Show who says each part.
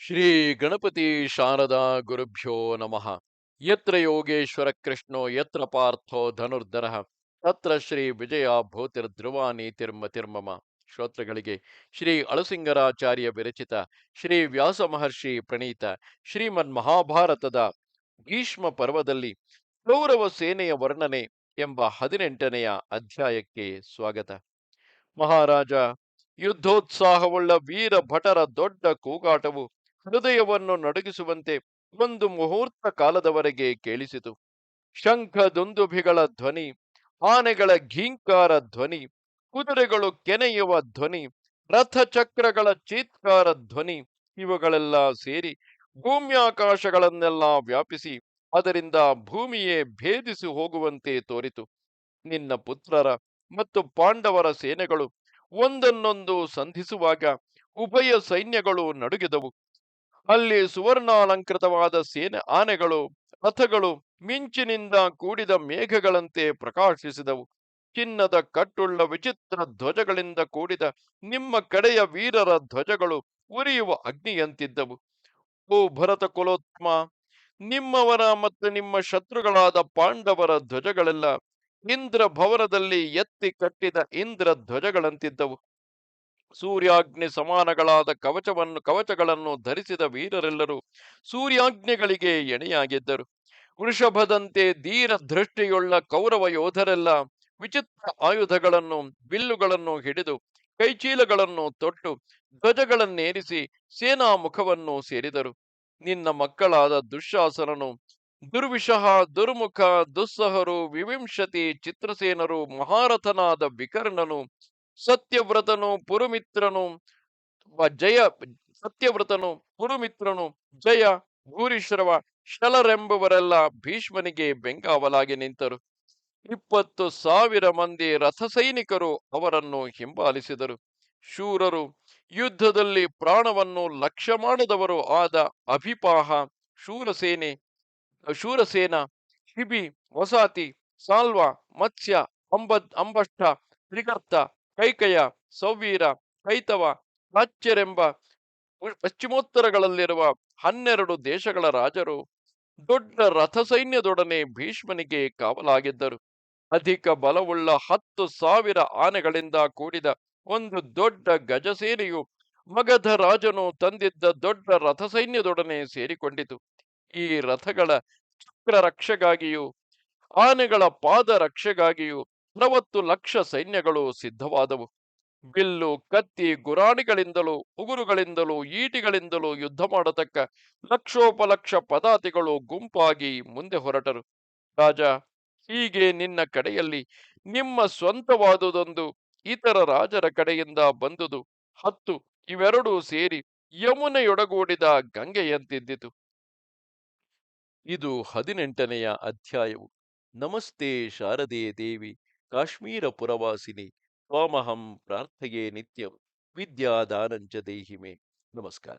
Speaker 1: ಶ್ರೀ ಗಣಪತಿ ಶಾರದಾ ಗುರುಭ್ಯೋ ನಮಃ. ಯತ್ರ ಯೋಗೇಶ್ವರ ಕೃಷ್ಣೋ ಯತ್ರ ಪಾರ್ಥೋ ಧನುರ್ಧರಃ ತತ್ರ ಶ್ರೀ ವಿಜಯ ಭೂತಿರ್ಧ್ರುವ ನೀತಿರ್ಮತಿರ್ಮಮ. ಶ್ರೋತೃಗಳಿಗೆ ಶ್ರೀ ಅಳಸಿಂಗರಾಚಾರ್ಯ ವಿರಚಿತ ಶ್ರೀ ವ್ಯಾಸ ಮಹರ್ಷಿ ಪ್ರಣೀತ ಶ್ರೀಮನ್ ಮಹಾಭಾರತದ ಭೀಷ್ಮ ಪರ್ವದಲ್ಲಿ ಕೌರವ ಸೇನೆಯ ವರ್ಣನೆ ಎಂಬ 18ನೆಯ ಅಧ್ಯಾಯಕ್ಕೆ ಸ್ವಾಗತ. ಮಹಾರಾಜ, ಯುದ್ಧೋತ್ಸಾಹವುಳ್ಳ ವೀರ ಭಟರ ದೊಡ್ಡ ಕೂಗಾಟವು ಹೃದಯವನ್ನು ನಡುಗಿಸುವಂತೆ ಒಂದು ಮುಹೂರ್ತ ಕಾಲದವರೆಗೆ ಕೇಳಿಸಿತು. ಶಂಖ ದುಂದುಭಿಗಳ ಧ್ವನಿ, ಆನೆಗಳ ಘೀಂಕಾರ ಧ್ವನಿ, ಕುದುರೆಗಳು ಕೆನೆಯುವ ಧ್ವನಿ, ರಥಚಕ್ರಗಳ ಚೀತ್ಕಾರ ಧ್ವನಿ, ಇವುಗಳೆಲ್ಲ ಸೇರಿ ಭೂಮ್ಯಾಕಾಶಗಳನ್ನೆಲ್ಲ ವ್ಯಾಪಿಸಿ ಅದರಿಂದ ಭೂಮಿಯೇ ಭೇದಿಸಿ ಹೋಗುವಂತೆ ತೋರಿತು. ನಿನ್ನ ಪುತ್ರರ ಮತ್ತು ಪಾಂಡವರ ಸೇನೆಗಳು ಒಂದನ್ನೊಂದು ಸಂಧಿಸುವಾಗ ಉಭಯ ಸೈನ್ಯಗಳು ನಡುಗಿದವು. ಅಲ್ಲಿ ಸುವರ್ಣಾಲಂಕೃತವಾದ ಸೇನೆ ಆನೆಗಳು, ರಥಗಳು ಮಿಂಚಿನಿಂದ ಕೂಡಿದ ಮೇಘಗಳಂತೆ ಪ್ರಕಾಶಿಸಿದವು. ಚಿನ್ನದ ಕಟ್ಟುಳ್ಳ ವಿಚಿತ್ರ ಧ್ವಜಗಳಿಂದ ಕೂಡಿದ ನಿಮ್ಮ ಕಡೆಯ ವೀರರ ಧ್ವಜಗಳು ಉರಿಯುವ ಅಗ್ನಿಯಂತಿದ್ದವು. ಓ ಭರತ ಕುಲೋತ್ಮ, ನಿಮ್ಮವರ ಮತ್ತು ನಿಮ್ಮ ಶತ್ರುಗಳಾದ ಪಾಂಡವರ ಧ್ವಜಗಳೆಲ್ಲ ಇಂದ್ರ ಭವನದಲ್ಲಿ ಎತ್ತಿ ಕಟ್ಟಿದ ಇಂದ್ರ ಧ್ವಜಗಳಂತಿದ್ದವು. ಸೂರ್ಯಾಗ್ನಿ ಸಮಾನಗಳಾದ ಕವಚಗಳನ್ನು ಧರಿಸಿದ ವೀರರೆಲ್ಲರೂ ಸೂರ್ಯಾಗ್ನಿಗಳಿಗೆ ಎಣೆಯಾಗಿದ್ದರು. ವೃಷಭದಂತೆ ಧೀರ ದೃಷ್ಟಿಯುಳ್ಳ ಕೌರವ ಯೋಧರೆಲ್ಲ ವಿಚಿತ್ರ ಆಯುಧಗಳನ್ನು, ಬಿಲ್ಲುಗಳನ್ನು ಹಿಡಿದು ಕೈಚೀಲಗಳನ್ನು ತೊಟ್ಟು ಧ್ವಜಗಳನ್ನೇರಿಸಿ ಸೇನಾ ಮುಖವನ್ನು ಸೇರಿದರು. ನಿನ್ನ ಮಕ್ಕಳಾದ ದುಶ್ಯಾಸನನು, ದುರ್ವಿಷಹ, ದುರ್ಮುಖ, ದುಸ್ಸಹರು, ವಿವಿಂಶತಿ, ಚಿತ್ರಸೇನರು, ಮಹಾರಥನಾದ ವಿಕರ್ಣನು, ಸತ್ಯವ್ರತನು ಪುರುಮಿತ್ರನು ಜಯ ಸತ್ಯವ್ರತನು ಪುರುಮಿತ್ರನು ಜಯ, ಭೂರಿಶ್ರವ, ಶಲರೆಂಬುವರೆಲ್ಲ ಭೀಷ್ಮನಿಗೆ ಬೆಂಗಾವಲಾಗಿ ನಿಂತರು. 20,000 ಮಂದಿ ರಥಸೈನಿಕರು ಅವರನ್ನು ಹಿಂಬಾಲಿಸಿದರು. ಶೂರರು, ಯುದ್ಧದಲ್ಲಿ ಪ್ರಾಣವನ್ನು ಲಕ್ಷ್ಯ ಮಾಡದವರು ಆದ ಅಭಿಪಾಹ, ಶೂರಸೇನೆ ಶೂರಸೇನ, ಶಿಬಿ, ವಸಾತಿ, ಸಾಲ್ವ, ಮತ್ಸ್ಯ, ಅಂಬಷ್ಠ, ತ್ರಿಗರ್ತ, ಕೈಕಯ, ಸೌವೀರ, ಕೈತವ, ಪ್ರಾಚ್ಯರೆಂಬ ಪಶ್ಚಿಮೋತ್ತರಗಳಲ್ಲಿರುವ 12 ದೇಶಗಳ ರಾಜರು ದೊಡ್ಡ ರಥಸೈನ್ಯದೊಡನೆ ಭೀಷ್ಮನಿಗೆ ಕಾವಲಾಗಿದ್ದರು. ಅಧಿಕ ಬಲವುಳ್ಳ 10,000 ಆನೆಗಳಿಂದ ಕೂಡಿದ ಒಂದು ದೊಡ್ಡ ಗಜಸೇನೆಯು ಮಗಧ ರಾಜನು ತಂದಿದ್ದ ದೊಡ್ಡ ರಥಸೈನ್ಯದೊಡನೆ ಸೇರಿಕೊಂಡಿತು. ಈ ರಥಗಳ ಚಕ್ರ ರಕ್ಷೆಗಾಗಿಯೂ ಆನೆಗಳ ಪಾದ ರಕ್ಷೆಗಾಗಿಯೂ 60 ಲಕ್ಷ ಸೈನ್ಯಗಳು ಸಿದ್ಧವಾದವು. ಬಿಲ್ಲು, ಕತ್ತಿ, ಗುರಾಣಿಗಳಿಂದಲೂ ಉಗುರುಗಳಿಂದಲೂ ಈಟಿಗಳಿಂದಲೂ ಯುದ್ಧ ಮಾಡತಕ್ಕ ಲಕ್ಷೋಪಲಕ್ಷ ಪದಾತಿಗಳು ಗುಂಪಾಗಿ ಮುಂದೆ ಹೊರಟರು. ರಾಜ, ಹೀಗೆ ನಿನ್ನ ಕಡೆಯಲ್ಲಿ ನಿಮ್ಮ ಸ್ವಂತವಾದುದೊಂದು ಇತರ ರಾಜರ ಕಡೆಯಿಂದ ಬಂದುದು 10, ಇವೆರಡೂ ಸೇರಿ ಯಮುನೆಯೊಡಗೂಡಿದ ಗಂಗೆಯಂತಿದ್ದಿತು. ಇದು 18ನೆಯ ಅಧ್ಯಾಯವು. ನಮಸ್ತೆ ಶಾರದೆ ದೇವಿ, ಕಾಶ್ಮೀರ ಪುರವಾಸಿನಿ, ತ್ವಾಮಹಂ ಪ್ರಾರ್ಥಯೇ ನಿತ್ಯಂ, ವಿದ್ಯಾದಾನಂಚ ದೇಹಿಮೆ. ನಮಸ್ಕಾರ.